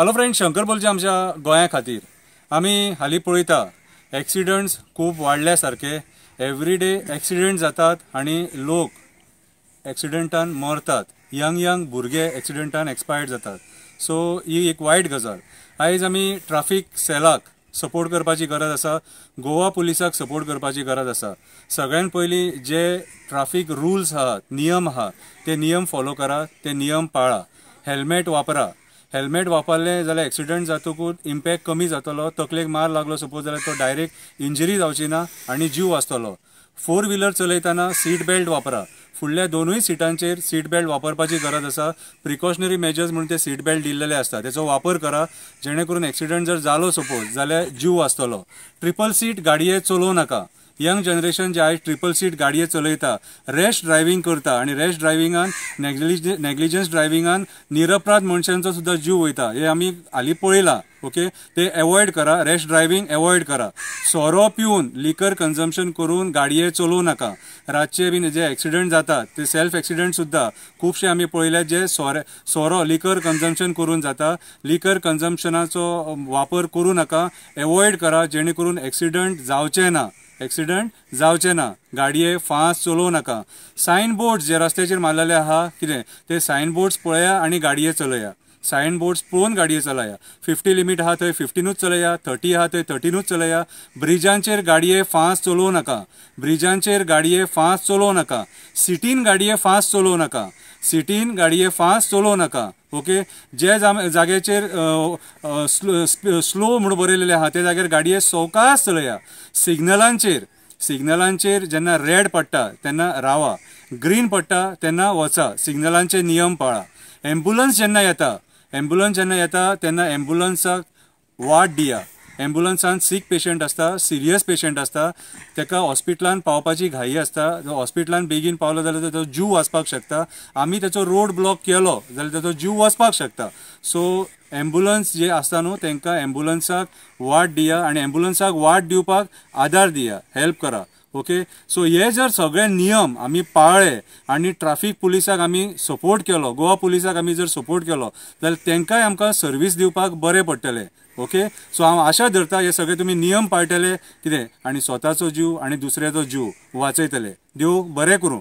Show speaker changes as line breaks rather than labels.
Hello friends, Shankar बोलचे आमच्या गोंया खातीर आमी हालीं पळयता एक्सिडंट्स खूब वाडल्या सारखे. एवरी डे एक्सिडंट जातात आनी लोक एक्सिडंटान मरतात. यंग भुरगे एक्सिडंटान एक्सपायर्ड जातात. सो ही एक वायट गजाल. आयज आमी ट्राफीक सेलाक सपोर्ट करपाची गरज आसा, गोवा पुलिसाक सपोर्ट करपाची गरज आसा. सगळ्यान पयलीं जे ट्राफीक रुल्स आहात, नियम आहात, ते नियम फॉलो करा, ते नियम पाळा. हेल्मेट वापरा. हेल्मेट वापरले जाल्यार एक्सिडंट जातकूच इम्पॅक्ट कमी जातलो. तकलेक मार लागलो सपोज जाल्यार तो डायरेक्ट इंजरी जावची ना आनी जीव वाचतलो. 4 व्हिलर चलयतना सीट बेल्ट वापरा. फुडल्या दोनूय सीटांचेर सीट बेल्ट वापरपाची गरज आसा. प्रिकॉशनरी मेजर्स म्हणून ते सीट बेल्ट दिल्लेले आसता, तेचो वापर करा, जेणे करून एक्सिडंट जर जालो सपोज जाल्यार जीव वाचतलो. ट्रिपल सीट गाडये चलोव नाका. यंग जनरेशन जे आयज ट्रिपल सीट गाडये चलयता, रॅश ड्रायव्हिंग करता आनी रॅश ड्रायव्हिंगान नेग्लिजन्स ड्रायव्हिंगान निरपराध मनशांचो सुद्धा जीव वयता. हे आमी हालीं पळयलां. ओके, ते एवॉयड करा. रॅश ड्रायव्हिंग एवॉयड करा. सोरो पिवन लिकर कन्झम्पशन करून गाडये चलोव नाका. रातचे बीन जे एक्सिडंट जातात ते सेल्फ एक्सिडंट सुद्धा खुबशे आमी पळयल्यात जे सोरो लिकर कन्झम्पशन करून जाता. लिकर कन्झम्पशनाचो वापर करूं नाका, एवॉयड करा, जेणे करून एक्सिडंट जावचे ना. गाडये फास्ट चलोव नाका. सायन बोर्ड्स जे रस्त्याचेर मारलेले आहा कितें ते सायन बोर्ड्स पळया आनी गाडये चलया. सायन बोर्ड्स पळोवन गाडये चलया. 50 लिमीट आहा थंय 50नूच चलया, 30 आहा थंय 30नूच चलया. ब्रिजांचेर गाडये फास्ट चलोव नाका. ब्रिजांचेर गाडये फास्ट चलोव नाका. सिटीन गाडये फास्ट चलोव नाका. सिटीन गाडये फास्ट चलोव नाका. ओके, जे जाग्याचेर स्लो म्हणून बरयलेले आहा त्या जाग्यार गाडये सवकास चलया. सिग्नलांचेर जेन्ना रेड पडटा तेन्ना रावा, ग्रीन पडटा तेन्ना वचा. सिग्नलांचे नियम पाळा. एम्बुलन्स जेन्ना येता तेन्ना एम्बुलन्साक वाट दिया. एम्बुलन्सान सीक पेशंट आसता, सिरियस पेशंट आसता, तेका हॉस्पिटलान पावपाची घाई आसता. हॉस्पिटलान बेगीन पावलो जाल्यार ताचो जीव वाचपाक शकता. आमी ताचो रोड ब्लॉक केलो जाल्यार ताचो जीव वचपाक शकता. सो एम्बुलन्स जे आसता न्हू तांकां एम्बुलन्साक वाट दिया आनी एम्बुलन्साक वाट दिवपाक आदार दिया, हेल्प करा. ओके, सो हे जर सगळे नियम आमी पाळ्ळे आनी ट्राफीक पुलिसाक आमी सपोर्ट केलो, गोवा पुलिसाक आमी जर सपोर्ट केलो जाल्यार तांकांय आमकां सर्वीस दिवपाक बरें पडटलें. ओके, सो हांव आशा धरता हे सगळे तुमी नियम पाळटले कितें आनी स्वताचो जीव आनी दुसऱ्याचो जीव वाचयतले. देव बरें करूं.